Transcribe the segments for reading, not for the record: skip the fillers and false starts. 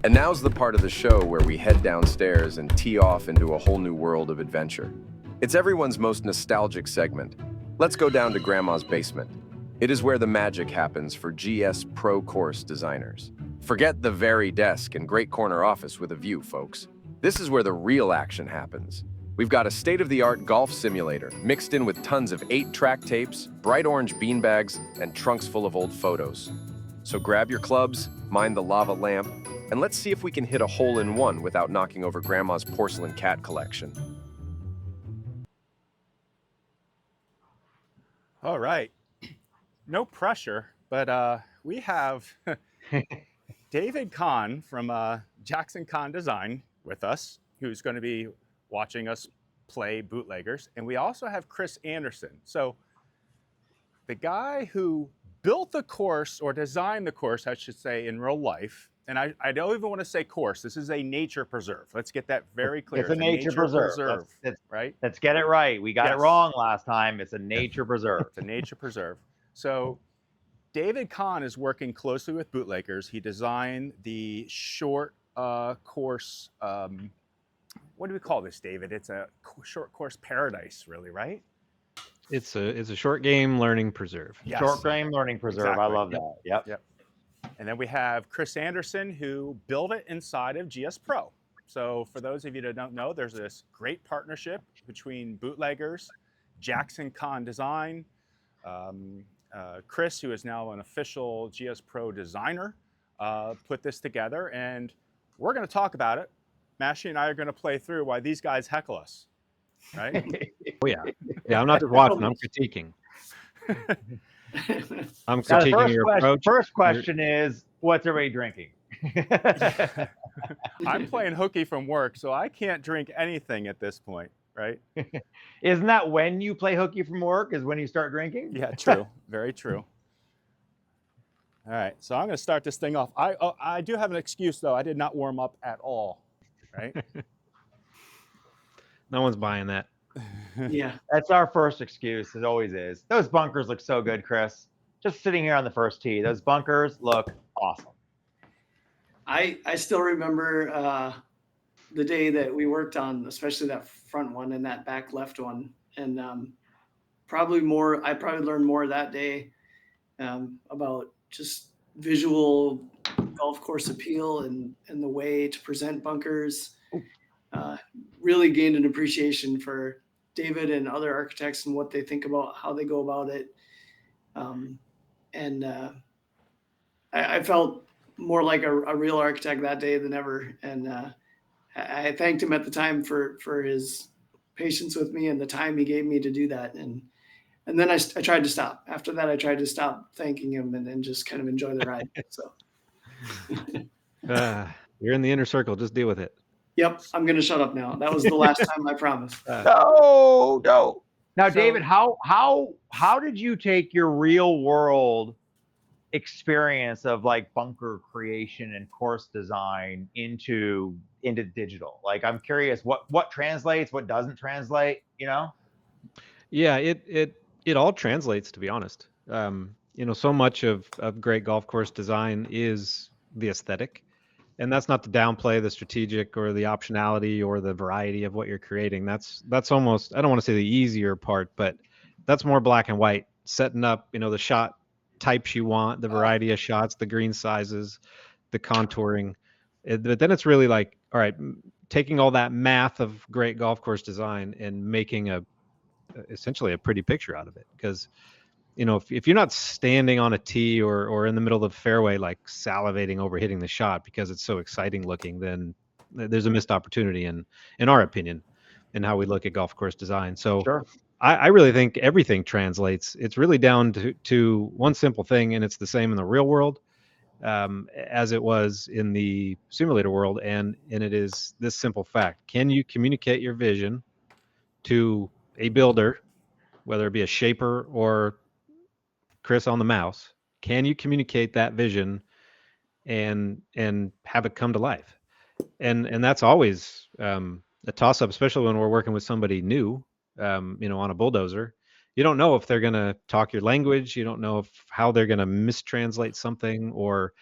And now's the part of the show where we head downstairs and tee off into a whole new world of adventure. It's everyone's most nostalgic segment. Let's go down to Grandma's basement. It is where the magic happens for GS Pro course designers. Forget the very desk and great corner office with a view, folks. This is where the real action happens. We've got a state-of-the-art golf simulator mixed in with tons of 8-track tapes, bright orange beanbags, and trunks full of old photos. So grab your clubs, mind the lava lamp, and let's see if we can hit a hole-in-one without knocking over Grandma's porcelain cat collection. All right. No pressure, but we have David Kahn from Kahn Design with us, who's going to be watching us play Bootleggers. And we also have Chris Anderson. So the guy who built the course, or designed the course, I should say, in real life. And I don't even want to say course. This is a nature preserve. Let's get that very clear. It's a nature preserve. Right? Let's get it right. We got it wrong last time. It's a nature preserve. It's a nature preserve. So David Kahn is working closely with Bootleggers. He designed the short course. What do we call this, David? It's a short course paradise, really, right? It's a short game learning preserve. Yes. Short game learning preserve. Exactly. I love that. Yep. And then we have Chris Anderson, who built it inside of GS Pro. So for those of you that don't know, there's this great partnership between Bootleggers, Kahn Design, Chris, who is now an official GS Pro designer, put this together, and we're going to talk about it. Mashi and I are going to play through why these guys heckle us, right? Oh yeah, I'm not just watching. I'm critiquing. I'm critiquing your approach. First question is, what's everybody drinking? I'm playing hooky from work, so I can't drink anything at this point, right? Isn't that when you play hooky from work, is when you start drinking? Yeah, true. Very true. All right, so I'm going to start this thing off. I do have an excuse, though. I did not warm up at all, right? No one's buying that. Yeah, that's our first excuse. It always is. Those bunkers look so good, Chris. Just sitting here on the first tee, those bunkers look awesome. I still remember the day that we worked on, especially that front one and that back left one, and I probably learned more that day about just visual golf course appeal and the way to present bunkers. Really gained an appreciation for David and other architects and what they think about how they go about it. I felt more like a real architect that day than ever. And I thanked him at the time for his patience with me and the time he gave me to do that. And then I tried to stop. After that, I tried to stop thanking him and then just kind of enjoy the ride. So you're in the inner circle. Just deal with it. Yep, I'm going to shut up now. That was the last time, I promise. No. Now, David, how did you take your real world experience of like bunker creation and course design into digital? Like, I'm curious what translates, what doesn't translate, you know? Yeah, it all translates, to be honest. So much of great golf course design is the aesthetic. And that's not to downplay the strategic or the optionality or the variety of what you're creating. That's almost, I don't want to say the easier part, but that's more black and white, setting up, the shot types you want, the variety of shots, the green sizes, the contouring. But then it's really like, all right, taking all that math of great golf course design and making essentially a pretty picture out of it. Because if you're not standing on a tee or in the middle of the fairway, like salivating over hitting the shot because it's so exciting looking, then there's a missed opportunity in our opinion, in how we look at golf course design. So sure. I really think everything translates. It's really down to one simple thing, and it's the same in the real world as it was in the simulator world. And it is this simple fact. Can you communicate your vision to a builder, whether it be a shaper or Chris on the mouse? Can you communicate that vision and have it come to life? And that's always a toss-up, especially when we're working with somebody new, on a bulldozer. You don't know if they're going to talk your language. You don't know how they're going to mistranslate something or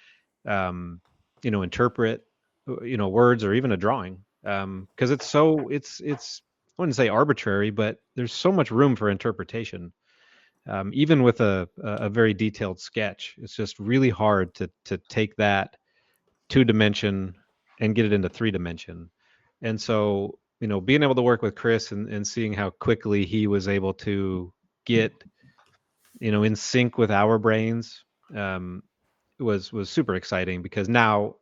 interpret words or even a drawing, because it's I wouldn't say arbitrary, but there's so much room for interpretation. Even with a very detailed sketch, it's just really hard to take that 2 dimension and get it into 3 dimension. And so, being able to work with Chris and seeing how quickly he was able to get, in sync with our brains, was super exciting, because now,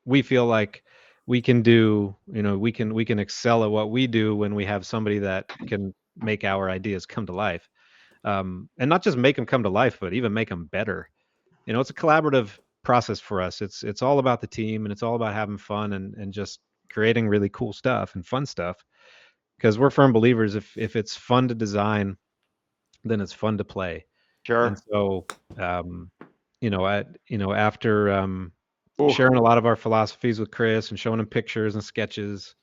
we feel like we can do, we can excel at what we do when we have somebody that can make our ideas come to life. And not just make them come to life, but even make them better. It's a collaborative process for us. It's all about the team, and it's all about having fun and just creating really cool stuff and fun stuff. Because we're firm believers, if it's fun to design, then it's fun to play. And Sure. so, after sharing a lot of our philosophies with Chris and showing him pictures and sketches,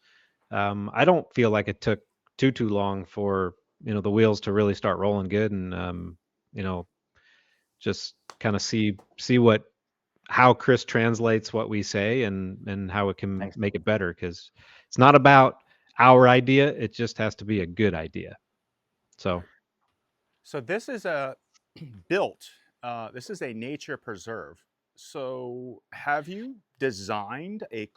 I don't feel like it took too long for the wheels to really start rolling good, and you know just kind of see how Chris translates what we say, and how it can Thanks. make it better, because it's not about our idea, it just has to be a good idea. So this is a built. This is a nature preserve. So have you designed a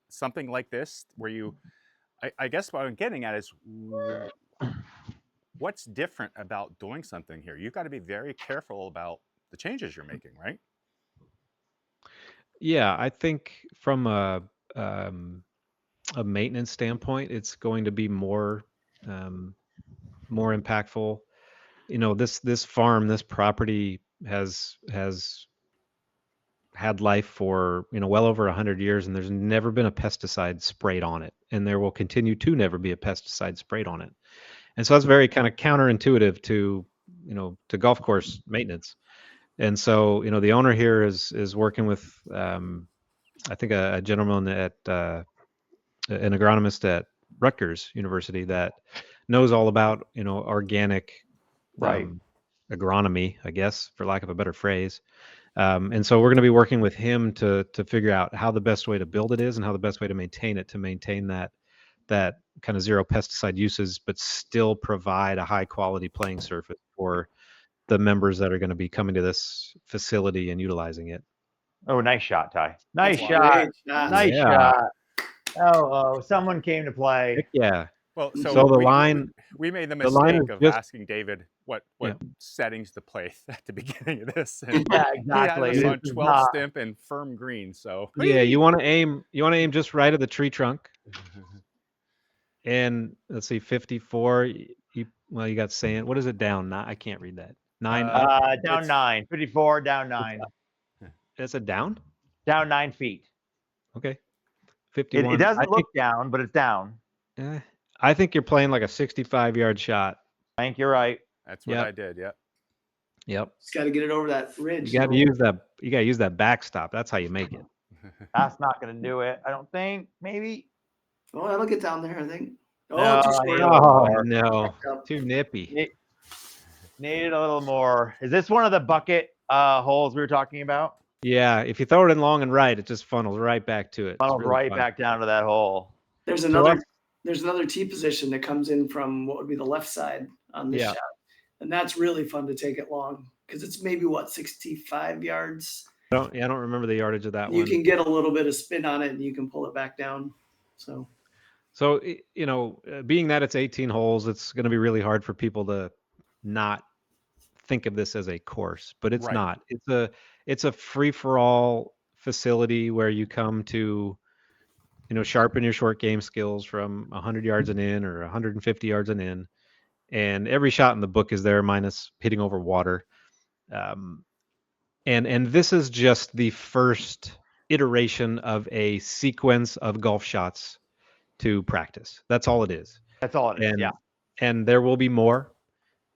something like this where you? I guess what I'm getting at is what's different about doing something here. You've got to be very careful about the changes you're making, right? yeah, I think from um, a maintenance standpoint, it's going to be um, more impactful. This farm, this property has had life for well over 100 years, and there's never been a pesticide sprayed on it, and there will continue to never be a pesticide sprayed on it. And so that's very kind of counterintuitive to golf course maintenance. And so the owner here is working with I think a gentleman at an agronomist at Rutgers University that knows all about organic Right. agronomy, I guess, for lack of a better phrase. And so we're going to be working with him to figure out how the best way to build it is, and how the best way to maintain that kind of zero pesticide uses, but still provide a high quality playing surface for the members that are going to be coming to this facility and utilizing it. Oh, nice shot, Ty. Nice That's shot. great shot. Nice Yeah. shot. Oh, someone came to play. Heck yeah. Well, So so the line we made the the line mistake is of just asking David what yeah. settings to play at the beginning of this, and Yeah, he had exactly. us This on is 12 not. stimp and firm green. So Yeah, you want to aim just right at the tree trunk. And let's see, 54. You got sand. What is it down? I can't read that. 9 up. Down it's 9. 54, down 9. That's a down. Down 9 feet. Okay. It 51. doesn't look down, but it's down. I think you're playing like a 65-yard shot. I think you're right. that's what Yep. I did. Yep. Yep. Just got to get it over that ridge. You got to use that. You got to use that backstop. That's how you make it. That's not going to do it. I don't think. Maybe. Oh, that'll get down there, I think. Oh, No, too I short. need a little more. No, Up. too nippy. Needed a little more. Is this one of the bucket holes we were talking about? Yeah, if you throw it in long and right, it just funnels right back to it. It's Funnels really right fun. back down to that hole. There's So another tee position that comes in from what would be the left side on this Yeah. shot. And that's really fun to take it long because it's maybe 65 yards. I don't remember the yardage of that You one. can get a little bit of spin on it and you can pull it back down. So being that it's 18 holes, it's going to be really hard for people to not think of this as a course, but it's Right. not. It's a free for all facility where you come to sharpen your short game skills from 100 yards and in, or 150 yards and in, and every shot in the book is there minus hitting over water. And this is just the first iteration of a sequence of golf shots to practice. That's all it is. That's all it is. And Yeah. and there will be more.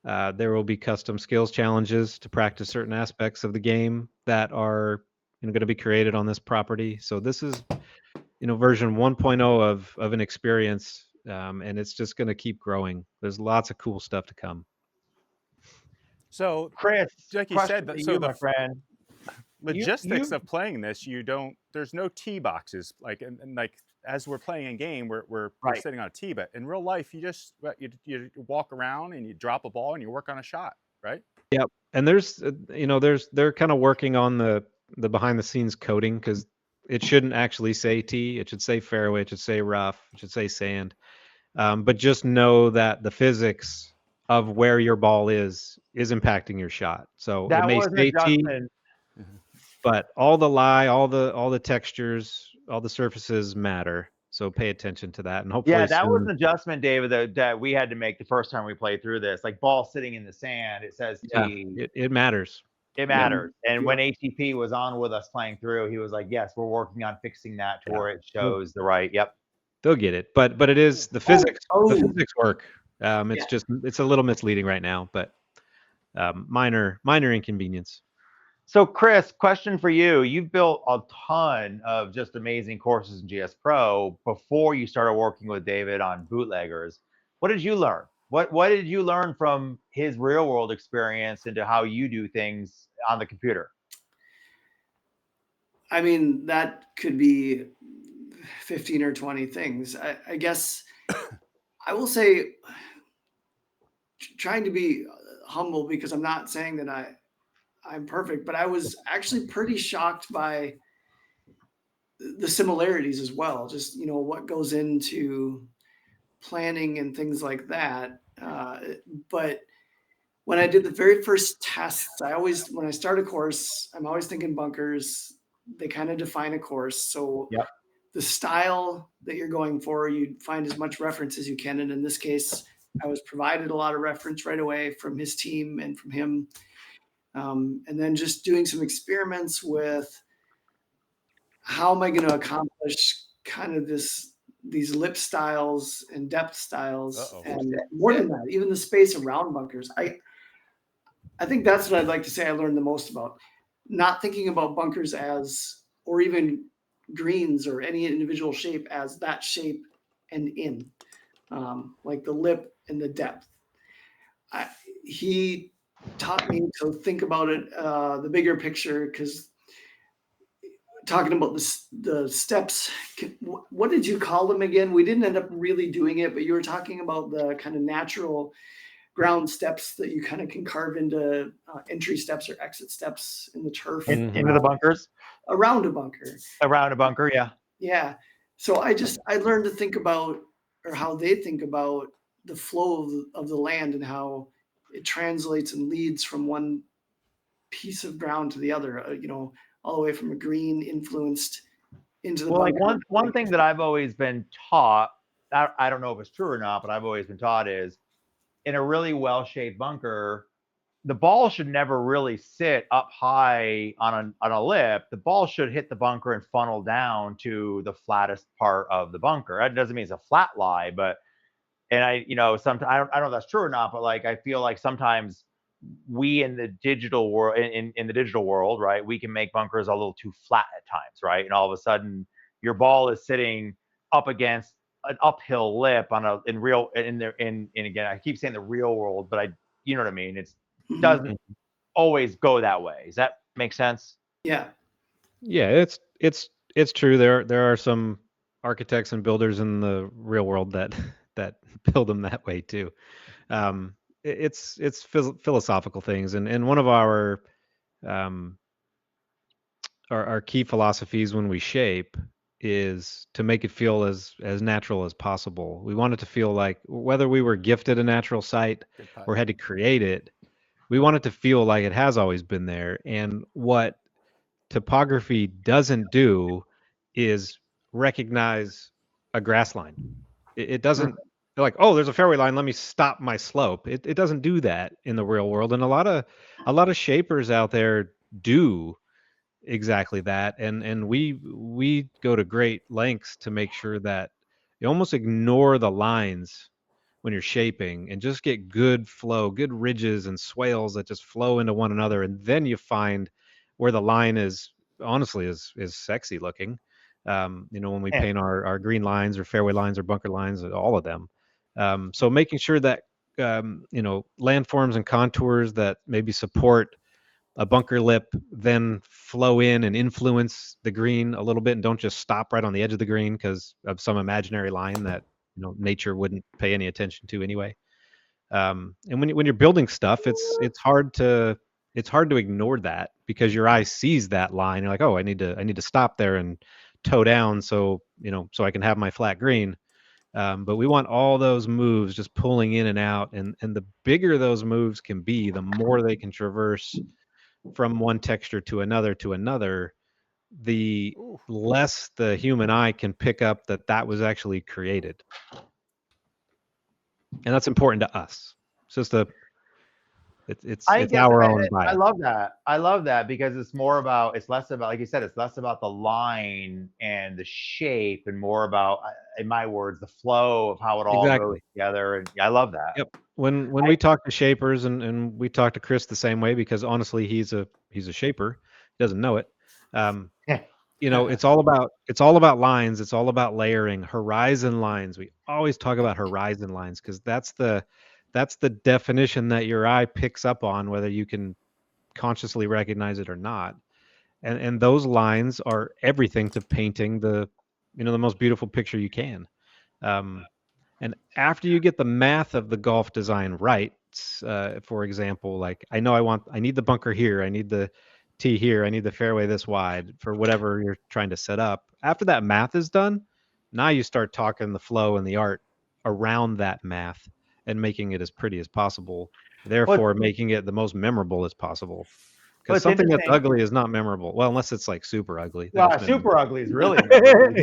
There will be custom skills challenges to practice certain aspects of the game that are going to be created on this property. So this is version 1.0 of an experience, and it's just going to keep growing. There's lots of cool stuff to come. So Chris, like you question said, to so you, the my friend. logistics of playing this, there's no tee boxes. Like, and like, as we're playing a game, we're sitting on a tee, but in real life, you walk around and you drop a ball and you work on a shot, right? Yep. And they're kind of working on the behind the scenes coding, because it shouldn't actually say tee. It should say fairway. It should say rough. It should say sand. But just know that the physics of where your ball is impacting your shot. So That it may was an say tee, adjustment. but all the textures, all the surfaces matter. So pay attention to that, and hopefully Yeah, that was soon. an adjustment, David, that we had to make the first time we played through this. Like, ball sitting in the sand, it says Yeah, tee. it matters. It matters. And when ATP was on with us playing through, he was like, "Yes, we're working on fixing that to where it shows the right." Yep. They'll get it, but it is the physics. The physics work. It's a little misleading right now, but minor inconvenience. So, Chris, question for you. You've built a ton of just amazing courses in GS Pro before you started working with David on Bootleggers. What did you learn? What did you learn from his real world experience into how you do things on the computer? I mean, that could be 15 or 20 things. I guess I will say, trying to be humble, because I'm not saying that I'm perfect, but I was actually pretty shocked by the similarities as well. Just, what goes into planning and things like that. But when I did the very first tests, when I start a course, I'm always thinking bunkers. They kind of define a course. So the style that you're going for, you find as much reference as you can. And in this case, I was provided a lot of reference right away from his team and from him. And then just doing some experiments with how am I going to accomplish kind of these lip styles and depth styles. And more than that, even the space around bunkers. I think that's what I'd like to say I learned the most about. Not thinking about bunkers or even greens or any individual shape as that shape and in, like the lip and the depth. He taught me to think about it, the bigger picture, because talking about the steps, what did you call them again? We didn't end up really doing it, but you were talking about the kind of natural ground steps that you kind of can carve into entry steps or exit steps in the turf. Into the bunkers? Around a bunker. Around a bunker, yeah. Yeah. So I learned to think about, or how they think about, the flow of the land and how it translates and leads from one piece of ground to the other, all the way from a green influenced into the bunker. Like one thing that I've always been taught, I don't know if it's true or not, but I've always been taught is, in a really well-shaped bunker, the ball should never really sit up high on a lip. The ball should hit the bunker and funnel down to the flattest part of the bunker. That doesn't mean it's a flat lie, but sometimes I don't know if that's true or not, but like I feel like sometimes we in the digital world, in the digital world, right, we can make bunkers a little too flat at times, right? And all of a sudden your ball is sitting up against an uphill lip and again, I keep saying the real world, but you know what I mean? It doesn't always go that way. Does that make sense? Yeah. Yeah, it's true. There are some architects and builders in the real world that build them that way too. It's philosophical things, and one of our key philosophies when we shape is to make it feel as natural as possible. We want it to feel like, whether we were gifted a natural site or had to create it, we want it to feel like it has always been there. And what topography doesn't do is recognize a grass line. It doesn't, like, oh, there's a fairway line, let me stop my slope. It doesn't do that in the real world. And a lot of shapers out there do exactly that, and we go to great lengths to make sure that you almost ignore the lines when you're shaping and just get good flow, good ridges and swales that just flow into one another, and then you find where the line is honestly is sexy looking. When we paint our green lines or fairway lines or bunker lines, all of them. So making sure that landforms and contours that maybe support a bunker lip then flow in and influence the green a little bit, and don't just stop right on the edge of the green because of some imaginary line that nature wouldn't pay any attention to anyway. And when you're building stuff, it's hard to ignore that because your eye sees that line. You're like, oh, I need to stop there and toe down so so I can have my flat green. But we want all those moves just pulling in and out, and the bigger those moves can be, the more they can traverse from one texture to another, the Ooh. less the human eye can pick up that was actually created. And that's important to us. It's just it's our own bias. I love that because it's less about, like you said, it's less about the line and the shape and more about, in my words, the flow of how it all goes together. And I love that. Yep. When we talk to shapers, and we talk to Chris the same way, because honestly he's a shaper. He doesn't know it. It's all about lines. It's all about layering, horizon lines. We always talk about horizon lines because that's the definition that your eye picks up on, whether you can consciously recognize it or not. And those lines are everything to painting the most beautiful picture you can. And after you get the math of the golf design right, for example, like I need the bunker here, I need the tee here, I need the fairway this wide for whatever you're trying to set up. After that math is done, now you start talking the flow and the art around that math and making it as pretty as possible, therefore making it the most memorable as possible. Because something that's ugly is not memorable. Well, unless it's like super ugly. Well, super ugly is really memorable.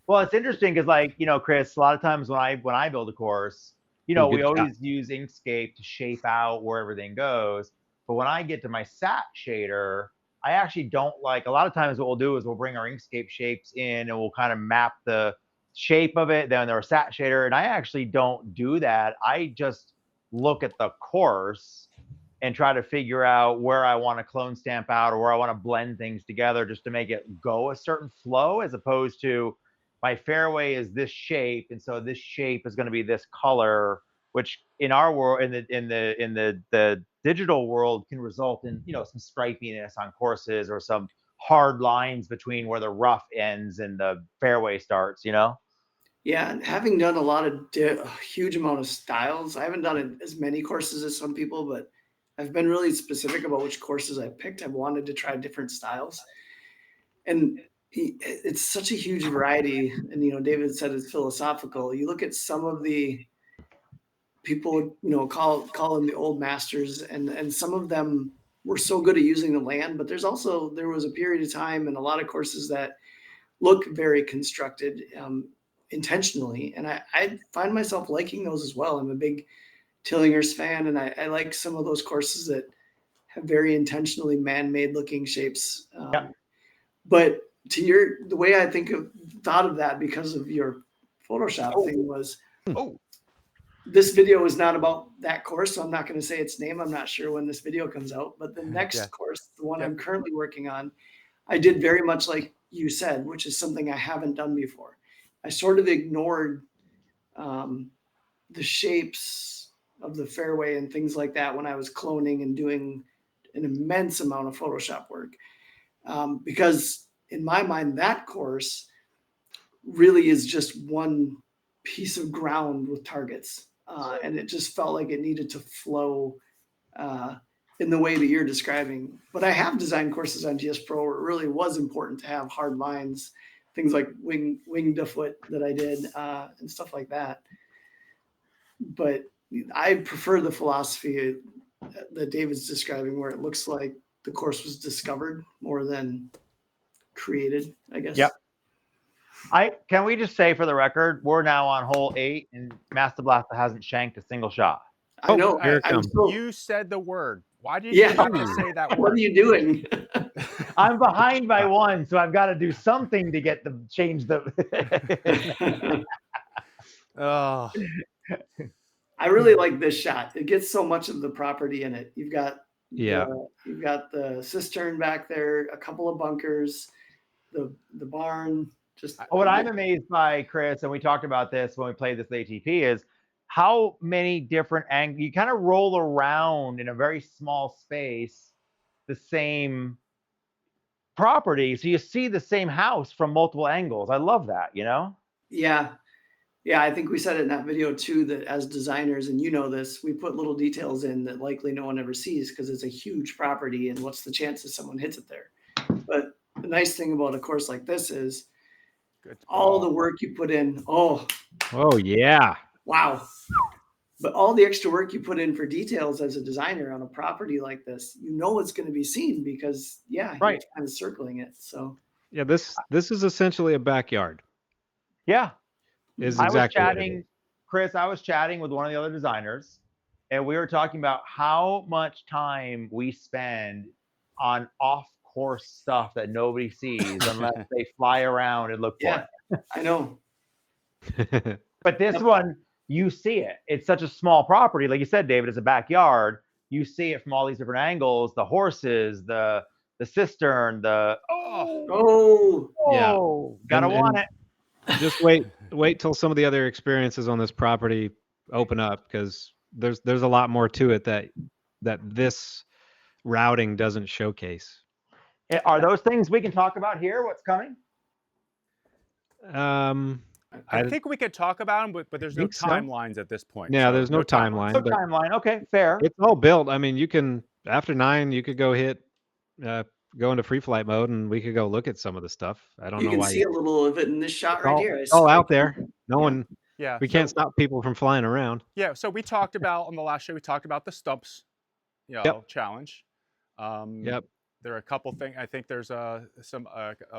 Well, it's interesting because, Chris, a lot of times when I build a course, we always use Inkscape to shape out where everything goes. But when I get to my sat shader, I actually don't like. A lot of times what we'll do is we'll bring our Inkscape shapes in and we'll kind of map the shape of it. Then our sat shader, and I actually don't do that. I just look at the course and try to figure out where I want to clone stamp out or where I want to blend things together just to make it go a certain flow, as opposed to my fairway is this shape, and so this shape is going to be this color, which in our world, in the digital world, can result in some stripiness on courses or some hard lines between where the rough ends and the fairway starts. Yeah, and having done a huge amount of styles, I haven't done as many courses as some people, but I've been really specific about which courses I picked. I've wanted to try different styles, and it's such a huge variety. And David said it's philosophical. You look at some of the people, call them the old masters, and some of them were so good at using the land, but there was a period of time and a lot of courses that look very constructed intentionally, and I find myself liking those as well. I'm a big Tillingers fan, and I like some of those courses that have very intentionally man-made looking shapes. But the way I thought of that because of your Photoshop thing was, this video is not about that course, so I'm not going to say its name. I'm not sure when this video comes out, but the next course, the one I'm currently working on, I did very much like you said, which is something I haven't done before. I sort of ignored the shapes of the fairway and things like that when I was cloning and doing an immense amount of Photoshop work. Because in my mind, that course really is just one piece of ground with targets. And it just felt like it needed to flow in the way that you're describing. But I have designed courses on GS Pro where it really was important to have hard lines, things like wing to foot that I did and stuff like that. But I prefer the philosophy that David's describing, where it looks like the course was discovered more than created, I guess. Yep. Can we just say for the record, we're now on hole 8 and Master Blaster hasn't shanked a single shot. I know. Here it comes. You said the word. Why did you have to say that word? What are you doing? I'm behind by 1, so I've got to do something to get change the. Oh. I really like this shot. It gets so much of the property in it. You've got the cistern back there, a couple of bunkers, the barn. Just what I'm amazed by, Chris, and we talked about this when we played this ATP, is how many different angles you kind of roll around in a very small space, the same property, so you see the same house from multiple angles. I love that, you know? Yeah. Yeah, I think we said it in that video too, that as designers, and you know this, we put little details in that likely no one ever sees because it's a huge property and what's the chances someone hits it there. But the nice thing about a course like this is Good all ball. the work you put in. Oh, Oh yeah. wow. But all the extra work you put in for details as a designer on a property like this, you know it's going to be seen because, yeah, Right. you're kind of circling it. So, Yeah, this is essentially a backyard. Yeah. Is I was exactly what it is. chatting, Chris, I was chatting with one of the other designers, and we were talking about how much time we spend on off-course stuff that nobody sees unless they fly around and look for yeah, it. I know. But this one, you see it. It's such a small property. Like you said, David, it's a backyard. You see it from all these different angles, the horses, the cistern, the Oh, Yeah. gotta And- want and- it. Just wait till some of the other experiences on this property open up, because there's a lot more to it that this routing doesn't showcase. Are those things we can talk about here? What's coming? I think we could talk about them, but there's no think so. timelines at this point. Yeah, so there's no timelines. No timeline, but timeline. Okay, fair. it's all built. I mean, you can, after 9, you could go go into free flight mode, and we could go look at some of the stuff. I don't You know can why. see a little of it in this shot right here. It's all out there. No Yeah. one. Yeah, We can't stop people from flying around. Yeah, so we talked about on the last show. We talked about the stumps, challenge. Yep. There are a couple things. I think there's some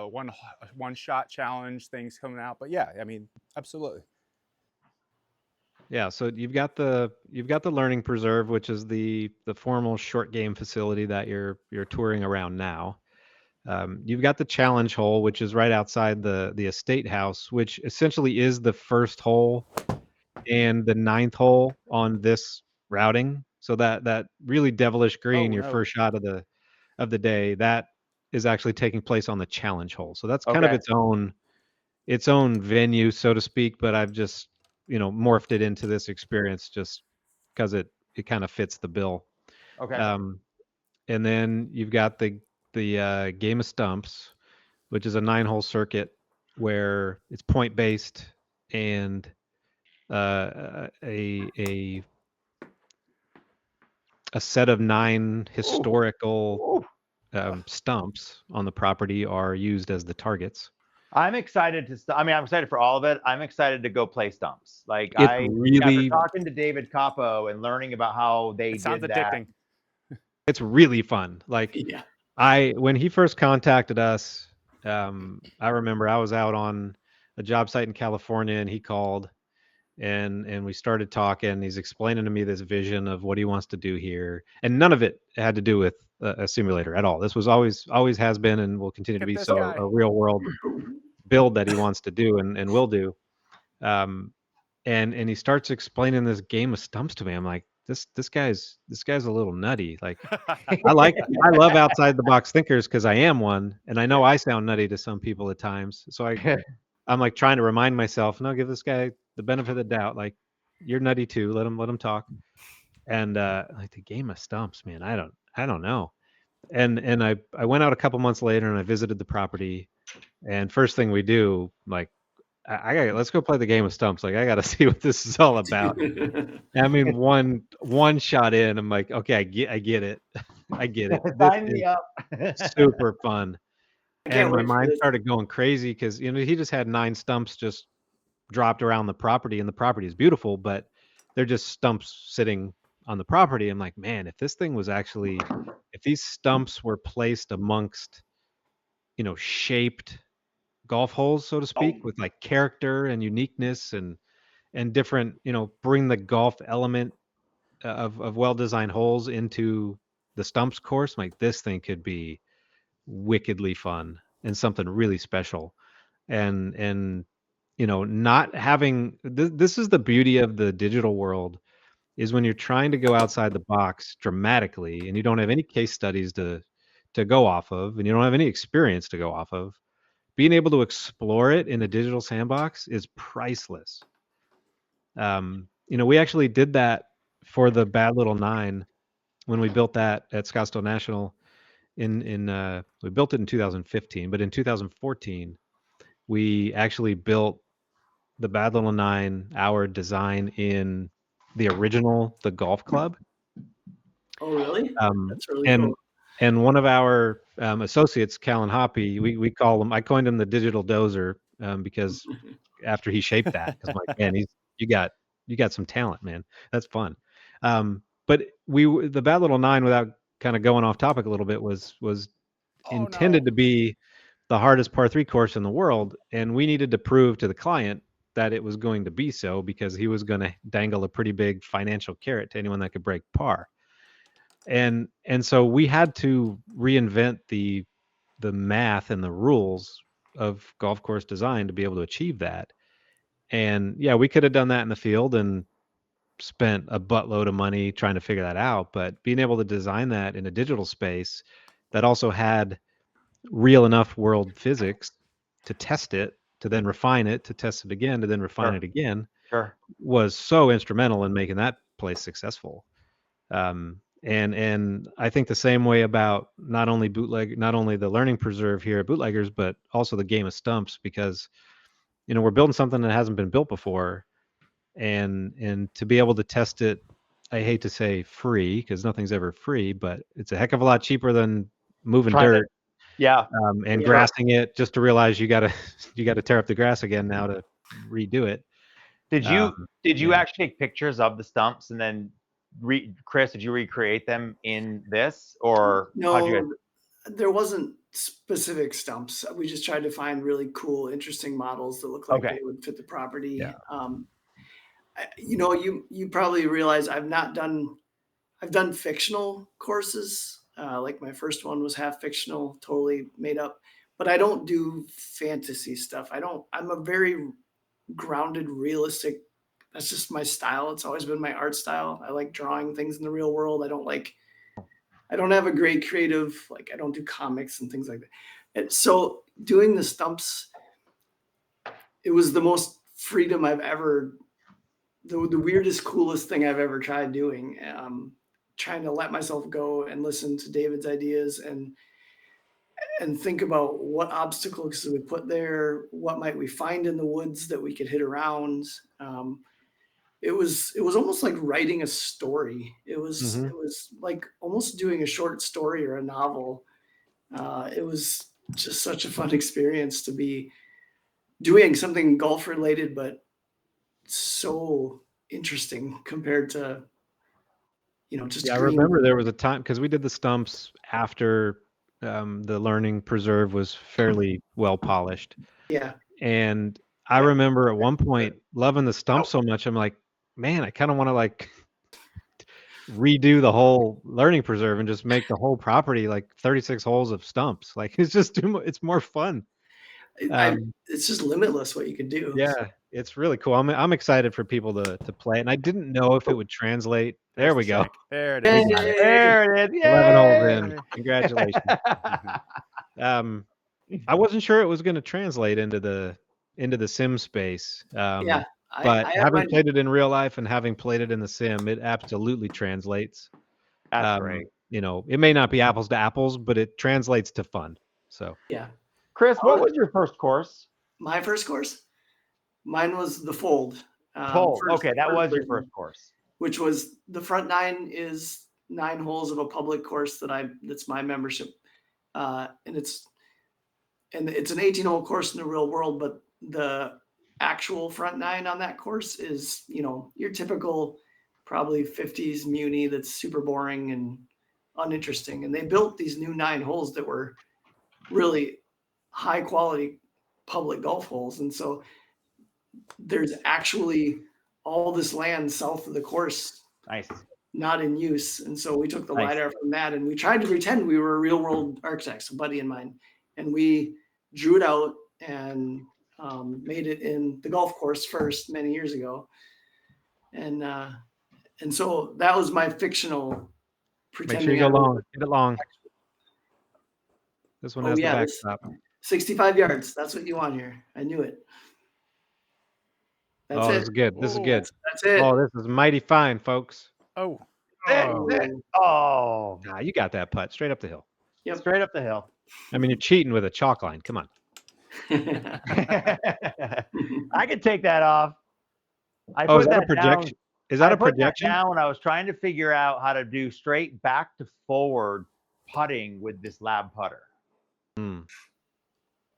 one shot challenge things coming out. But yeah, I mean, absolutely. Yeah, so you've got the learning preserve, which is the formal short game facility that you're touring around now. You've got the challenge hole, which is right outside the estate house, which essentially is the first hole and the 9th hole on this routing. So that really devilish green, your first shot of the day, that is actually taking place on the challenge hole. So that's kind of its own venue, so to speak. But I've just morphed it into this experience just because it kind of fits the bill. Okay. And then you've got the game of stumps, which is a 9-hole circuit where it's point based, and a set of 9 historical stumps on the property are used as the targets. I'm excited I'm excited for all of it. I'm excited to go play stumps. Like It's really, after talking to David Capo and learning about how they It sounds did that. addicting. it's really fun. Like, Yeah. when he first contacted us, I remember I was out on a job site in California, and he called, and we started talking. He's explaining to me this vision of what he wants to do here, and none of it had to do with a simulator at all. This was always has been and will continue to be so a real world build that he wants to do and will do. And he starts explaining this game of stumps to me. I'm like, this guy's a little nutty. Like, I love outside the box thinkers because I am one, and I know I sound nutty to some people at times. So I'm like trying to remind myself, no, give this guy the benefit of the doubt. Like, you're nutty too. Let him talk. And like, the game of stumps, man, I don't know. And I went out a couple months later, and I visited the property, and first thing we do, like, let's go play the game of stumps. Like, I got to see what this is all about. I mean, one shot in, I'm like, okay, I get it. I get it. Sign me up. Super fun. And my wait for mind this. started going crazy because he just had 9 stumps just dropped around the property, and the property is beautiful, but they're just stumps sitting on the property. I'm like, man, if these stumps were placed amongst shaped golf holes, so to speak, with like character and uniqueness and different, bring the golf element of well-designed holes into the stumps course, like, this thing could be wickedly fun and something really special. And not having this is the beauty of the digital world, is when you're trying to go outside the box dramatically, and you don't have any case studies to go off of, and you don't have any experience to go off of, being able to explore it in a digital sandbox is priceless. we actually did that for the Bad Little Nine when we built that at Scottsdale National. We built it in 2015, but in 2014 we actually built the Bad Little Nine, our design in the golf club. Oh, really? Um, That's really and cool. and one of our associates, Callan Hoppy, we call him. I coined him the digital dozer because after he shaped that, because I'm like, man, you got some talent, man. That's fun. But the Bad Little Nine, without kind of going off topic a little bit, was Oh intended no. to be the hardest par 3 course in the world, and we needed to prove to the client that it was going to be so, because he was going to dangle a pretty big financial carrot to anyone that could break par. And so we had to reinvent the math and the rules of golf course design to be able to achieve that. And yeah, we could have done that in the field and spent a buttload of money trying to figure that out, but being able to design that in a digital space that also had real enough world physics to test it, to then refine it, to test it again, to then refine Sure. it again, Sure. was so instrumental in making that place successful. And I think the same way about not only the learning preserve here at Bootleggers, but also the game of stumps, because we're building something that hasn't been built before, and to be able to test it, I hate to say free because nothing's ever free, but it's a heck of a lot cheaper than moving Trying to- dirt Yeah. and Yeah. grassing it, just to realize you gotta tear up the grass again now to redo it. Did you Yeah. actually take pictures of the stumps and then Chris, did you recreate them in this, or how'd you guys? No, there wasn't specific stumps. We just tried to find really cool, interesting models that look like Okay. they would fit the property. Yeah. You probably realize I've done fictional courses. Like my first one was half fictional, totally made up. But I don't do fantasy stuff. I'm a very grounded, realistic. That's just my style. It's always been my art style. I like drawing things in the real world. I don't have a great creative, like I don't do comics and things like that. And so doing the stumps, it was the most freedom I've ever, the weirdest, coolest thing I've ever tried doing. Trying to let myself go and listen to David's ideas and think about what obstacles could we put there, what might we find in the woods that we could hit around. It was almost like writing a story. Mhm. It was like almost doing a short story or a novel. It was just such a fun experience to be doing something golf related, but so interesting compared to just Yeah, I green. remember there was a time, because we did the stumps after the learning preserve was fairly well polished. Yeah, And I Yeah. remember at one point loving the stump so much, I'm like, man, I kind of want to like redo the whole learning preserve and just make the whole property like 36 holes of stumps. Like it's just it's more fun. it's just limitless what you could do. Yeah, it's really cool. I'm excited for people to play, and I didn't know if it would translate. There There's we the go. shank. There it We is. got it. There it is. 11 holes Yay! in. Congratulations. I wasn't sure it was going to translate into the sim space. Yeah, But I have having my played it in real life and having played it in the sim, it absolutely translates. That's great. It may not be apples to apples, but it translates to fun. So yeah. Chris, what was your first course? My first course, mine was the fold. Fold. First, Okay, that first was your version, first course. which was the front nine is 9 holes of a public course that's my membership, and it's an 18-hole course in the real world, but the actual front nine on that course is your typical probably 50s muni that's super boring and uninteresting. And they built these new 9 holes that were really high quality public golf holes, and so there's actually all this land south of the course Nice. not in use. And so we took the Nice. LiDAR from that and we tried to pretend we were real world architects, a buddy of mine. And we drew it out and made it in the golf course first many years ago. And so that was my fictional make pretending. sure you go long. Get it long. This one has the backstop. 65 yards. That's what you want here. I knew it. That's Oh, it. this is good. This is Ooh. good. That's it. Oh, this is mighty fine, folks. Oh, Oh, Nah, you got that putt straight up the hill. Yep. straight up the hill. I mean, you're cheating with a chalk line. Come on. I could take that off. I Oh, is put that a that projection? down. Is that I a put that projection? down when I was trying to figure out how to do straight back to forward putting with this lab putter. Hmm.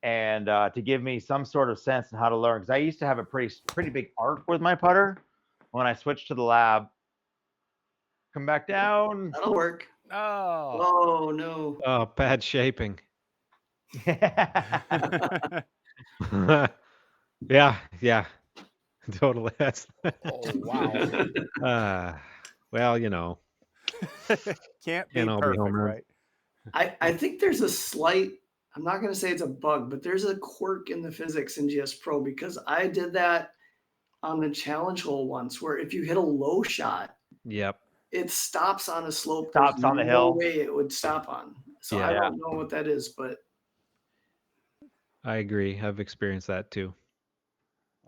And to give me some sort of sense of how to learn, because I used to have a pretty big arc with my putter. When I switched to the lab, come back down. That'll work. oh. Oh no. Oh, bad shaping. Yeah, totally. That's Oh, wow. well, you know, Can't be Can't all be perfect, home runs. right? I think there's a slight, I'm not going to say it's a bug, but there's a quirk in the physics in GS Pro, because I did that on the challenge hole once, where if you hit a low shot, yep. it stops on a slope. Stops There's on the no hill. way it would stop on. So I Yeah. don't know what that is, but I agree. I've experienced that too.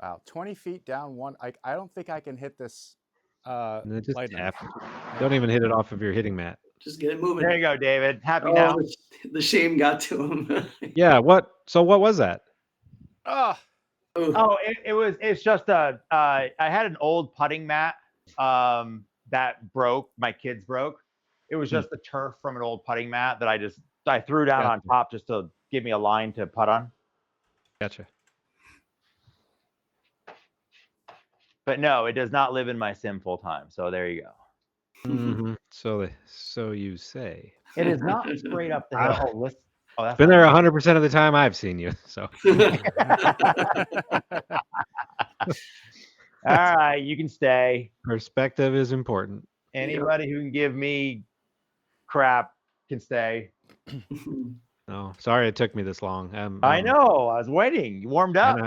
Wow. 20 feet down one. I don't think I can hit this And it just light enough. don't even hit it off of your hitting mat. just get it moving. There you go, David. Happy Oh, now. the shame got to him. Yeah. So what was that? Oh, Ooh. Oh, it's just I had an old putting mat that broke. My kids broke. It was just the turf from an old putting mat that I threw down on top just to give me a line to putt on. Gotcha. But no, it does not live in my sim full time. So there you go. Mm-hmm. So you say. It is not straight up the hill. Oh, that's Been there 100% of the time I've seen you. So. All right, you can stay. Perspective is important. Anybody who can give me crap can stay. No, sorry it took me this long. I know. I was waiting. You warmed up.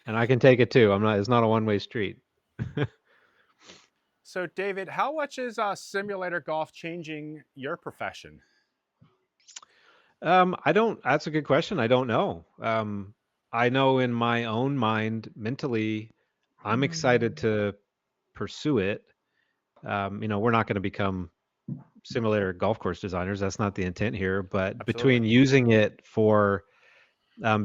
And I can take it too. It's not a one-way street. So, David, how much is simulator golf changing your profession? That's a good question. I don't know. I know in my own mind, mentally, I'm excited to pursue it. We're not going to become simulator golf course designers. That's not the intent here. But Absolutely. between using it for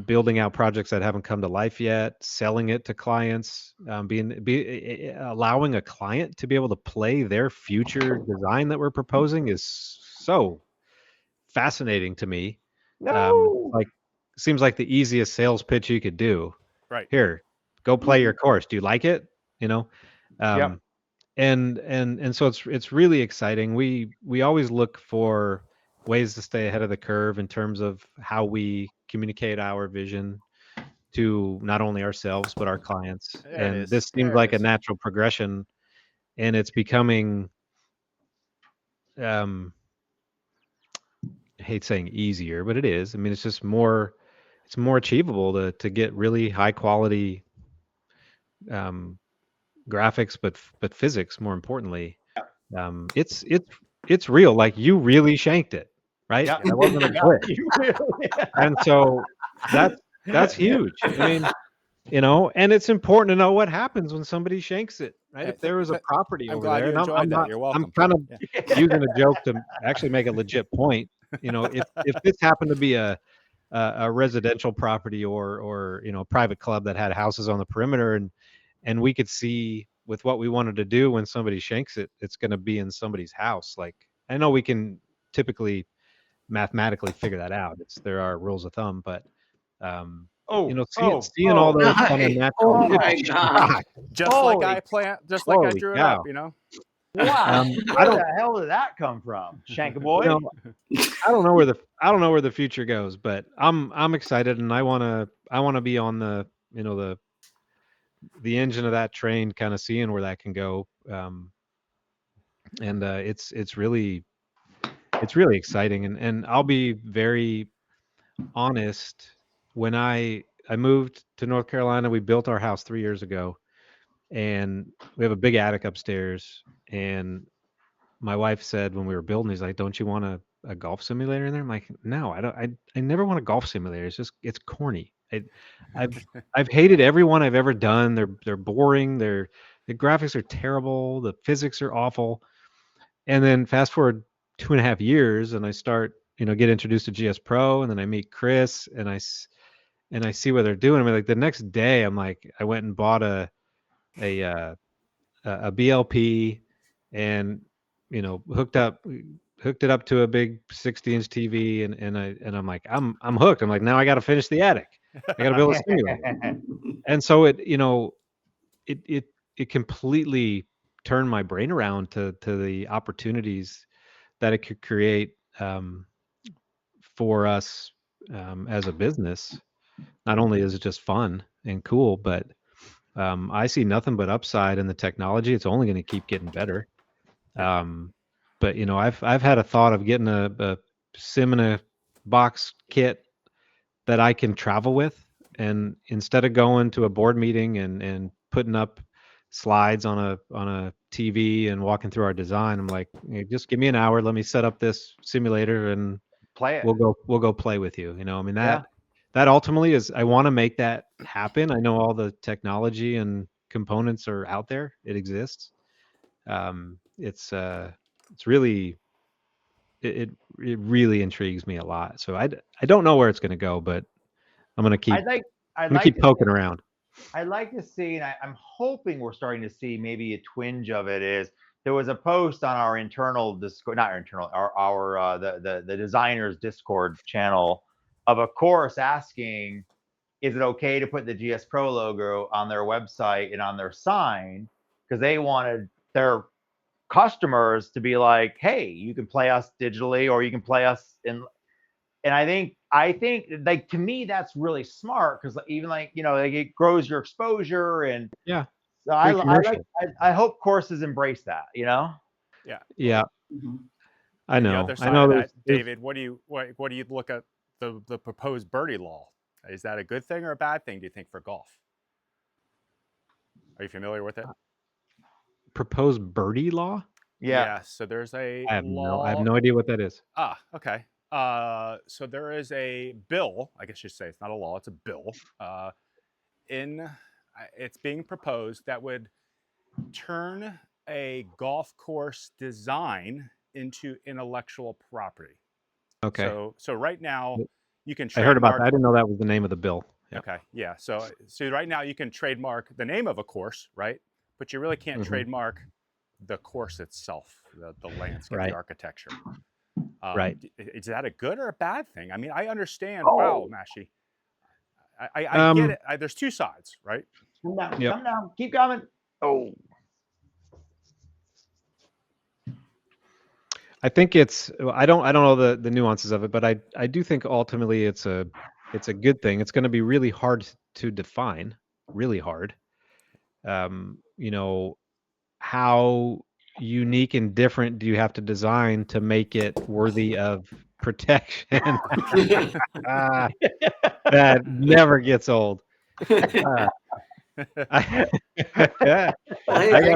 building out projects that haven't come to life yet, selling it to clients, allowing a client to be able to play their future design that we're proposing is so fascinating to me. Seems like the easiest sales pitch you could do. Right. Here, go play your course. Do you like it? Yep. And so it's really exciting. We always look for ways to stay ahead of the curve in terms of how we communicate our vision to not only ourselves but our clients. This seems like a natural progression, and it's becoming I hate saying easier, but it is. I mean, it's just more achievable to get really high quality graphics, but physics more importantly. It's real. Like, you really shanked it, right? Yep. That wasn't a glitch. And so that's huge. I mean, and it's important to know what happens when somebody shanks it, right? If there was a property over there, and I'm kind of using a joke to actually make a legit point. If this happened to be a residential property or a private club that had houses on the perimeter, and we could see with what we wanted to do, when somebody shanks it, it's going to be in somebody's house. Like, I know we can typically mathematically figure that out. There are rules of thumb, but seeing all those kind of natural. Oh my God! Just like I drew it up, Wow. Where the hell did that come from, Shanka boy? I don't know where the future goes, but I'm excited, and I want to be on the the engine of that train, kind of seeing where that can go. It's really exciting, and I'll be very honest. When I moved to North Carolina, we built our house 3 years ago, and we have a big attic upstairs. And my wife said when we were building, he's like, "Don't you want a golf simulator in there?" I'm like, "No, I don't. I never want a golf simulator. It's corny." I've hated everyone I've ever done. They're boring. The graphics are terrible. The physics are awful. And then fast forward 2.5 years, and I start, get introduced to GS Pro, and then I meet Chris, and I see what they're doing. I mean, like the next day, I'm like, I went and bought a BLP, and hooked it up to a big 60-inch TV, and I'm like, I'm hooked. I'm like, now I got to finish the attic. I got to build a simulator. And so it completely turned my brain around to the opportunities that it could create for us as a business. Not only is it just fun and cool, but I see nothing but upside in the technology. It's only going to keep getting better. But I've had a thought of getting a sim in a box kit that I can travel with, and instead of going to a board meeting and putting up slides on a TV and walking through our design, I'm like, hey, just give me an hour, let me set up this simulator, and Play it. we'll go play with you. I mean, that ultimately is, I want to make that happen. I know all the technology and components are out there. It exists. It's really, it really intrigues me a lot. So I don't know where it's going to go, but I'm going to keep poking around. I'd like to see, and I'm hoping we're starting to see maybe a twinge of it. Is there was a post on our internal Discord, not our internal, our the designers Discord channel of a course asking, is it okay to put the GS Pro logo on their website and on their sign, because they wanted their customers to be like, hey, you can play us digitally, or you can play us in. And I think like, to me, that's really smart, because even like, like it grows your exposure. And yeah, so I hope courses embrace that, Yeah. Mm-hmm. I know. The other side I know of that, David, what do you look at the proposed birdie law? Is that a good thing or a bad thing, do you think, for golf? Are you familiar with it? Proposed birdie law? Yeah. So there's a I have law. no idea what that is. Okay. So there is a bill, I guess you say it's not a law, it's a bill. It's being proposed that would turn a golf course design into intellectual property. Okay. So right now you can I heard about trademark. that. I didn't know that was the name of the bill. Yeah. Okay, yeah. So right now you can trademark the name of a course, right? But you really can't trademark the course itself, the landscape, Right. the architecture. Right. Is that a good or a bad thing? I mean, I understand. Oh. Wow, Mashi. I get it. There's two sides, right? Come down. Yep. Come down. Keep coming. Oh. I think I don't know the nuances of it, but I do think ultimately it's a good thing. It's going to be really hard to define, really hard. How unique and different do you have to design to make it worthy of protection? That never gets old. I got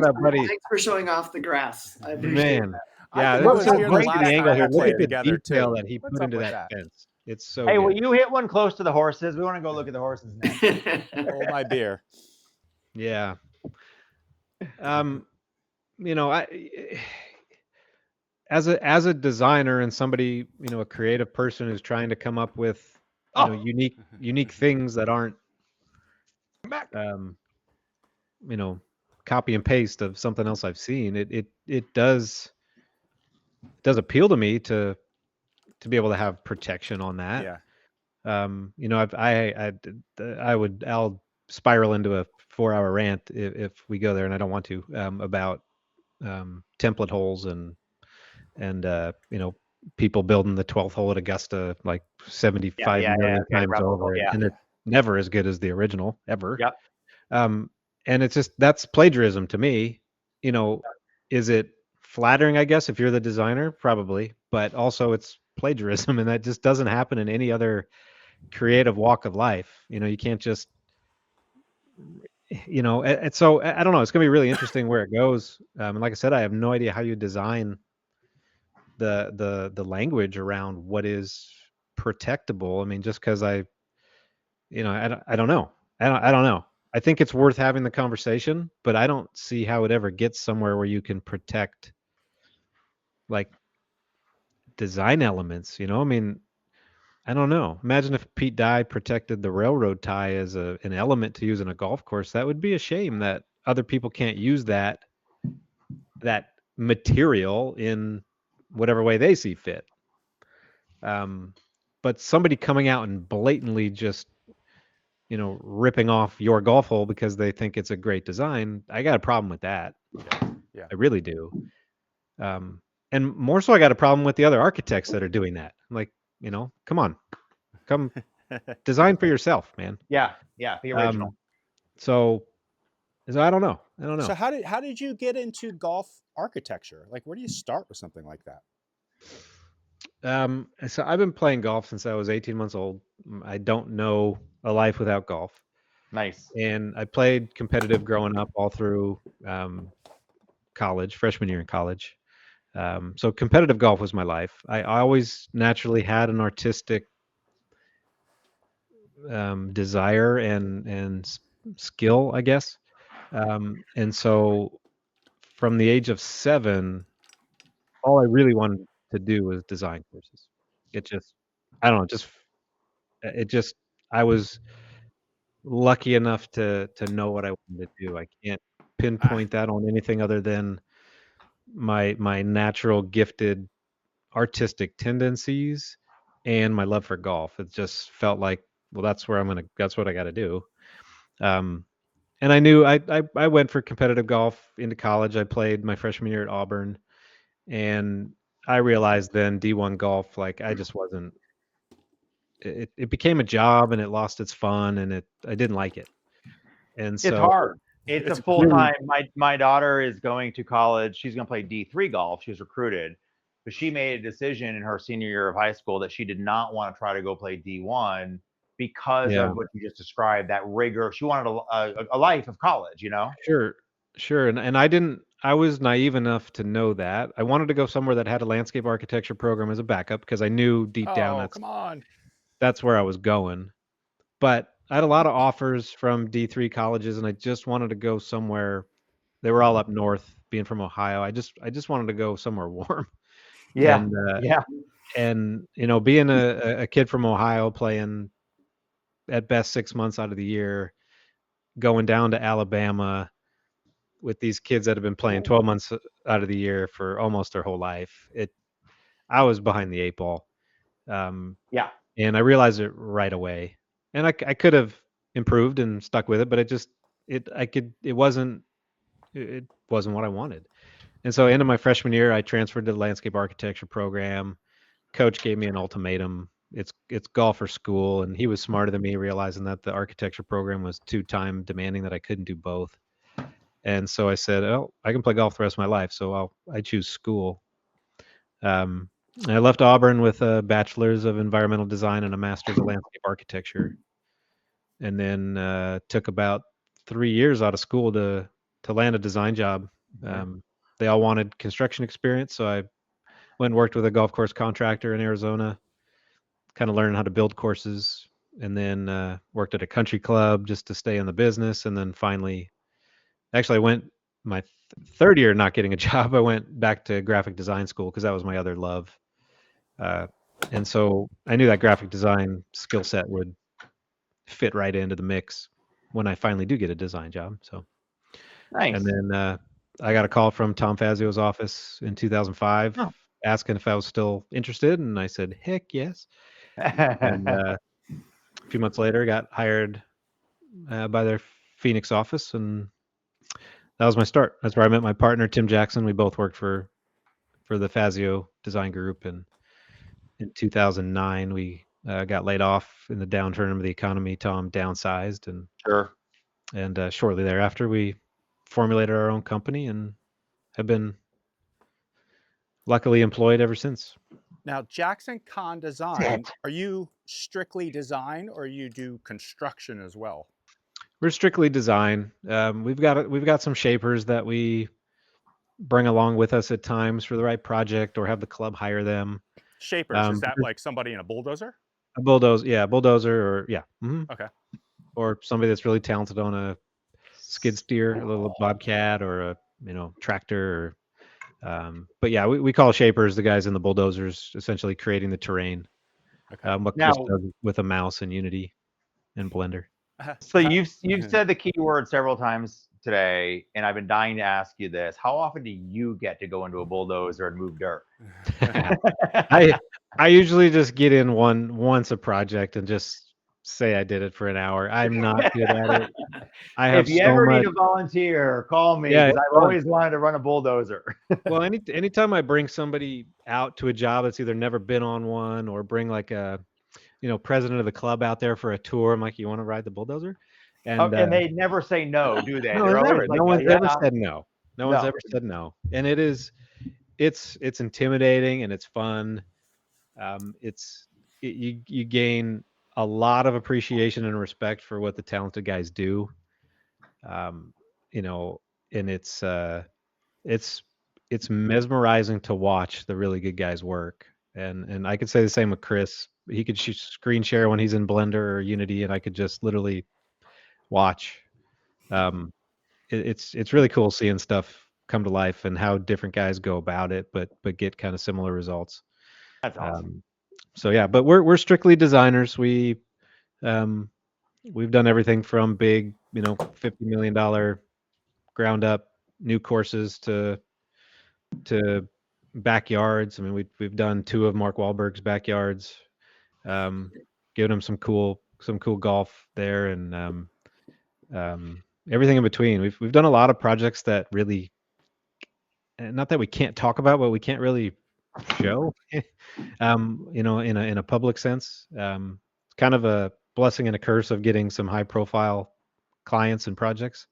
a buddy. Thanks for showing off the grass. I appreciate Man, that. yeah, think this it was is here the just last the angle time here. we Look played at the together, detail too. that he What's put up into with that that? fence. It's so Hey, good. will you hit one close to the horses? We want to go look at the horses next. Hold my beer. Yeah. I as a designer and somebody, a creative person who's trying to come up with, unique things that aren't copy and paste of something else I've seen. It does appeal to me to be able to have protection on that. Yeah. I'll spiral into a 4-hour rant if we go there, and I don't want to, about template holes and people building the 12th hole at Augusta like 75 million times over, and it's never as good as the original ever. Yep. And it's just, that's plagiarism to me. Is it flattering? I guess if you're the designer, probably, but also it's plagiarism, and that just doesn't happen in any other creative walk of life. You can't just, and so I don't know. It's going to be really interesting where it goes. And like I said, I have no idea how you design the language around what is protectable. I mean, just because I I don't know. I don't know. I think it's worth having the conversation, but I don't see how it ever gets somewhere where you can protect like design elements. I mean, I don't know. Imagine if Pete Dye protected the railroad tie as an element to use in a golf course. That would be a shame that other people can't use that material in whatever way they see fit. But somebody coming out and blatantly just ripping off your golf hole because they think it's a great design, I got a problem with that. Yeah. I really do. And more so, I got a problem with the other architects that are doing that. I'm like, come on, come design for yourself, man. Yeah, the original. So I don't know. So how did you get into golf architecture? Like, where do you start with something like that? So I've been playing golf since I was 18 months old. I don't know a life without golf. Nice. And I played competitive growing up all through college, freshman year in college. So competitive golf was my life. I always naturally had an artistic desire and skill, I guess. And so from the age of 7, all I really wanted to do was design courses. It just, I don't know, I was lucky enough to know what I wanted to do. I can't pinpoint that on anything other than my natural gifted artistic tendencies and my love for golf. It just felt like, well, that's what I got to do. And I knew I went for competitive golf into college. I played my freshman year at Auburn, and I realized then D1 golf, like I just wasn't. It became a job and it lost its fun, and I didn't like it. And so it's hard. It's a full time. My daughter is going to college. She's going to play D3 golf. She was recruited, but she made a decision in her senior year of high school that she did not want to try to go play D1 because of what you just described, that rigor. She wanted a life of college, Sure. And I was naive enough to know that. I wanted to go somewhere that had a landscape architecture program as a backup because I knew deep down that's where I was going. But I had a lot of offers from D3 colleges, and I just wanted to go somewhere. They were all up north, being from Ohio. I just wanted to go somewhere warm. Yeah. And being a kid from Ohio, playing at best 6 months out of the year, going down to Alabama with these kids that have been playing 12 months out of the year for almost their whole life. I was behind the 8 ball. And I realized it right away. And I could have improved and stuck with it, but it wasn't what I wanted. And so end of my freshman year, I transferred to the landscape architecture program. Coach gave me an ultimatum. It's golf or school. And he was smarter than me, realizing that the architecture program was too time demanding, that I couldn't do both. And so I said, oh, I can play golf the rest of my life. So I choose school. I left Auburn with a bachelor's of environmental design and a master's of landscape architecture. And then took about 3 years out of school to land a design job. They all wanted construction experience. So I went and worked with a golf course contractor in Arizona, kind of learning how to build courses, and then worked at a country club just to stay in the business. And then finally, actually, I went my third year not getting a job. I went back to graphic design school because that was my other love. And so I knew that graphic design skill set would fit right into the mix when I finally do get a design job. So nice. And then I got a call from Tom Fazio's office in 2005 asking if I was still interested, and I said, heck yes. And a few months later, got hired by their Phoenix office, and that was my start. That's where I met my partner, Tim Jackson. We both worked for the Fazio Design Group, and in 2009, we got laid off in the downturn of the economy. Tom downsized, and shortly thereafter, we formulated our own company and have been luckily employed ever since. Now, Jackson Kahn Design, are you strictly design, or you do construction as well? We're strictly design. We've got some shapers that we bring along with us at times for the right project, or have the club hire them. Shapers, is that like somebody in a bulldozer? A bulldozer, yeah, bulldozer, or yeah. Mm-hmm. Okay. or somebody that's really talented on a skid steer, a little bobcat, or a tractor. But yeah, we call shapers the guys in the bulldozers, essentially creating the terrain. Okay. What Now, Chris does with a mouse and Unity and Blender. so you've said the key word several times today, and I've been dying to ask you this: how often do you get to go into a bulldozer and move dirt? I usually just get in once a project and just say I did it for an hour. I'm not good at it. I have If you so ever much. need a volunteer, call me Yeah, because it's I've fun. always wanted to run a bulldozer. Well, anytime I bring somebody out to a job that's either never been on one, or bring like a president of the club out there for a tour, I'm like, you want to ride the bulldozer? And And they never say no, do they? no, They're always never. like, No one's yeah, ever said no. No one's no. ever said no. And it's intimidating and it's fun. You gain a lot of appreciation and respect for what the talented guys do. Um, you know, and it's it's mesmerizing to watch the really good guys work. And I could say the same with Chris. He could screen share when he's in Blender or Unity, and I could just literally watch. Um, it's really cool seeing stuff come to life and how different guys go about it, but get kind of similar results. That's awesome. So yeah, but we're strictly designers. Um, we've done everything from big, $50 million ground up new courses to backyards. I mean, we've done 2 of Mark Wahlberg's backyards, um, given him some cool golf there, and everything in between. We've done a lot of projects that really, not that we can't talk about, but we can't really show, in a public sense. It's kind of a blessing and a curse of getting some high profile clients and projects.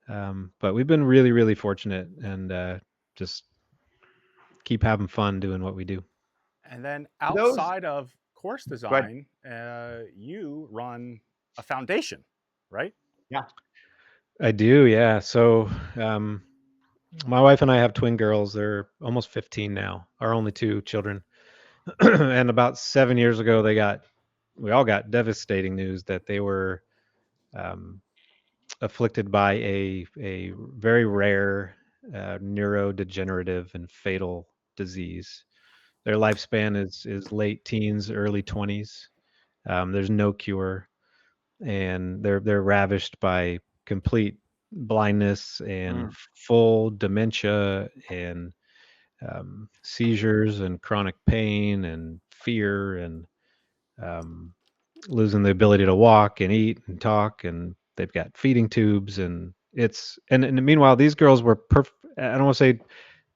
But we've been really, really fortunate, and just keep having fun doing what we do. And then Those, outside of course go ahead. design, you run a foundation, right? Yeah. I do, yeah. So, my wife and I have twin girls. They're almost 15 now, our only 2 children. And about 7 years ago, we all got devastating news that they were um, afflicted by a very rare neurodegenerative and fatal disease. Their lifespan is late teens, early 20s. There's no cure, and they're ravished by complete blindness and full dementia and seizures and chronic pain and fear and um, losing the ability to walk and eat and talk, and they've got feeding tubes, and and meanwhile these girls were I don't want to say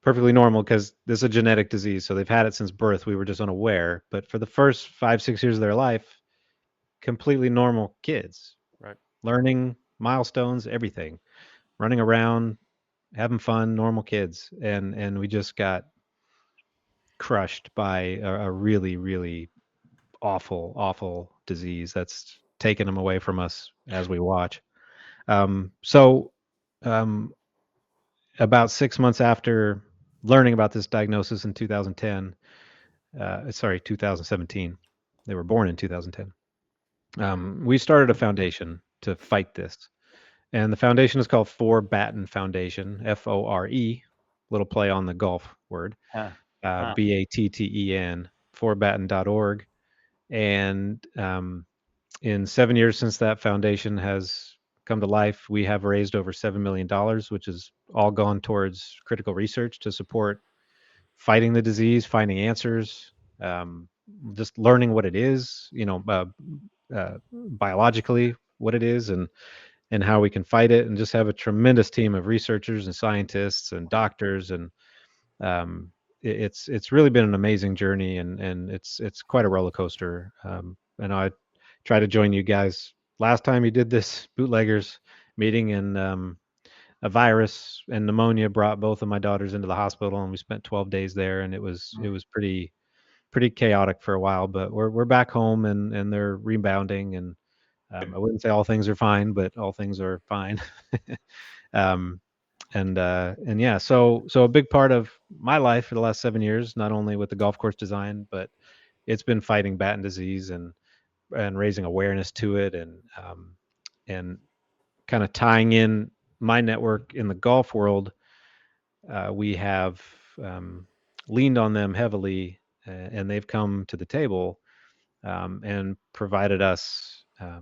perfectly normal, because this is a genetic disease, so they've had it since birth. We were just unaware, but for the first 5-6 years of their life, completely normal kids, Right. learning milestones, everything, running around, having fun, normal kids, and we just got crushed by a really, really awful disease that's taken them away from us as we watch. So, um, about 6 months after learning about this diagnosis in 2010, 2017, they were born in 2010. We started a foundation to fight this, and the foundation is called For Batten Foundation, FORE, little play on the golf word, BATTEN, forbatten.org. And in 7 years since that foundation has come to life, we have raised over $7 million, which has all gone towards critical research to support fighting the disease, finding answers, just learning what it is, biologically what it is, and how we can fight it, and just have a tremendous team of researchers and scientists and doctors, and it's really been an amazing journey, and it's quite a roller coaster. And I tried to join you guys last time you did this bootleggers meeting, and a virus and pneumonia brought both of my daughters into the hospital, and we spent 12 days there, and it was pretty chaotic for a while, but we're back home, and they're rebounding, and I wouldn't say all things are fine, but all things are fine. um, and yeah, so a big part of my life for the last 7 years, not only with the golf course design, but it's been fighting Batten disease and raising awareness to it, and and kind of tying in my network in the golf world, we have leaned on them heavily, and they've come to the table and provided us, a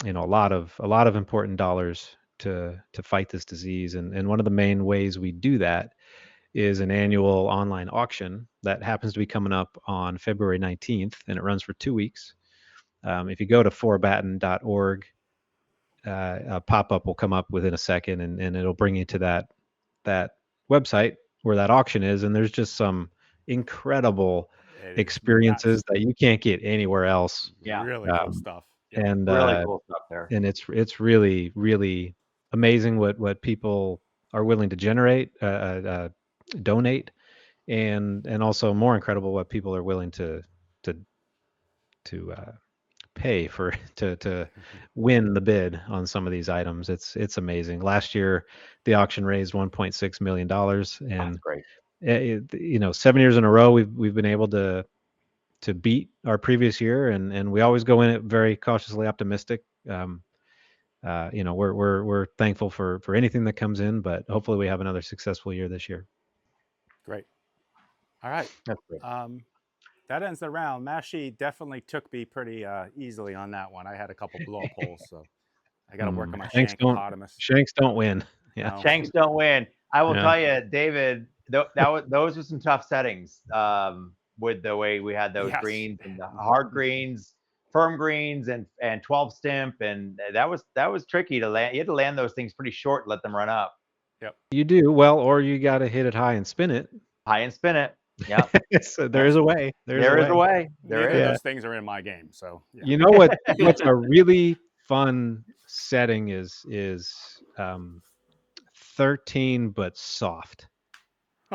lot of important dollars to fight this disease. And one of the main ways we do that is an annual online auction that happens to be coming up on February 19th, and it runs for 2 weeks. If you go to forbatten.org, a pop-up will come up within a second, and it'll bring you to that website where that auction is. And there's just some incredible It is experiences nuts. that you can't get anywhere else. Yeah. Really cool stuff. Yep. And Really cool stuff there. and it's really, really amazing what people are willing to generate, donate, and also more incredible what people are willing to pay for to win the bid on some of these items. It's amazing. Last year, the auction raised $1.6 million, That's and great. 7 years in a row we've been able to beat our previous year, and we always go in it very cautiously optimistic. We're thankful for anything that comes in, but hopefully we have another successful year this year. Great. All right. That's great. That ends the round. Mashi definitely took me pretty easily on that one. I had a couple blow up holes, so I got to work on my shankopotamus. Shanks don't win. Yeah. No. Shanks don't win. I will Yeah. tell you, David, those were some tough settings with the way we had those Yes. greens and the hard greens, firm greens, and 12 stimp, and that was tricky to land. You had to land those things pretty short, let them run up. Yep. You do well, or you got to hit it high and spin it. High and spin it. Yeah. So there is a way. There is a way. Neither There of is. those things are in my game. So yeah. You know what's a really fun setting is 13 but soft.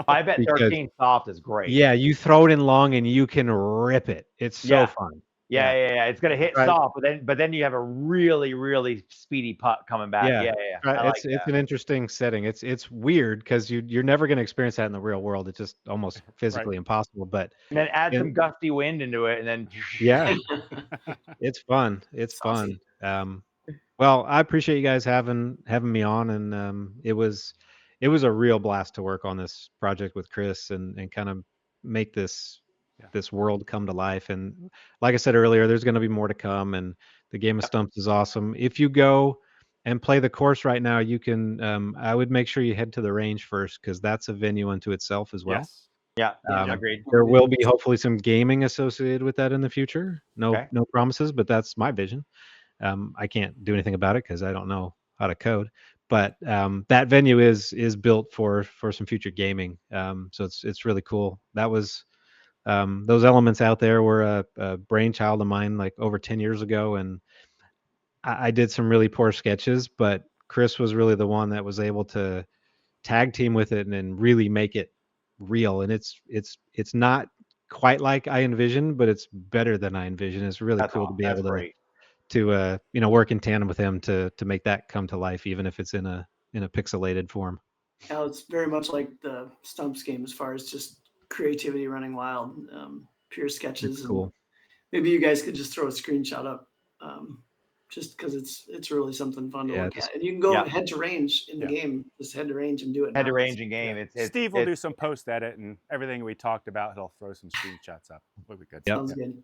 I bet Because- 13 soft is great. Yeah, you throw it in long and you can rip it. It's so Yeah. fun. Yeah. It's gonna hit Right. soft, but then you have a really, really speedy putt coming back. Yeah. Yeah. Right. I like It's that. an interesting setting. It's weird because you're never going to experience that in the real world. It's just almost physically impossible. But And then add and- some gusty wind into it, and then yeah, it's fun. It's fun. Well, I appreciate you guys having me on, and it was a real blast to work on this project with Chris and kind of make this world come to life. And like I said earlier, there's going to be more to come, and the game of stumps is awesome. If you go and play the course right now, you can I would make sure you head to the range first, because that's a venue unto itself as well. Yes. yeah, Um, agreed. There will be hopefully some gaming associated with that in the future. No Okay. no promises, but that's my vision. I can't do anything about it because I don't know how to code. But that venue is built for some future gaming. So it's really cool. That was those elements out there were a brainchild of mine like over 10 years ago, and I did some really poor sketches, but Chris was really the one that was able to tag team with it and really make it real. And it's not quite like I envisioned, but it's better than I envisioned. It's really cool to be able to work in tandem with him to make that come to life, even if it's in a pixelated form. Yeah, it's very much like the Stumps game as far as just creativity running wild, pure sketches. It's cool. And maybe you guys could just throw a screenshot up, just because it's really something fun to look at. And you can go head to range in the game, just head to range and do it. Head to range in game. Yeah. Steve will do some post edit and everything we talked about. He'll throw some screenshots up. It'll be good. Sounds good.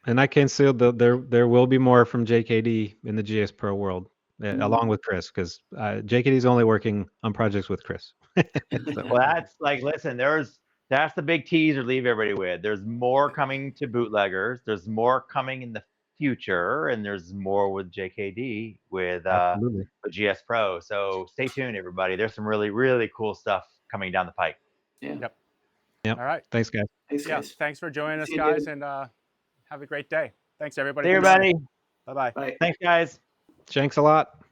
And I can say there will be more from JKD in the GS Pro world, along with Chris, because JKD is only working on projects with Chris. Well, that's like, listen, that's the big teaser. Leave everybody with. There's more coming to Bootleggers. There's more coming in the future, and there's more with JKD with GS Pro. So stay tuned, everybody. There's some really, really cool stuff coming down the pike. Yeah. Yep. All right. Thanks, guys. Thanks, guys. Yeah. Thanks for joining us, guys, and have a great day. Thanks, everybody. See everybody. Bye-bye. Bye. Thanks, guys. Thanks a lot.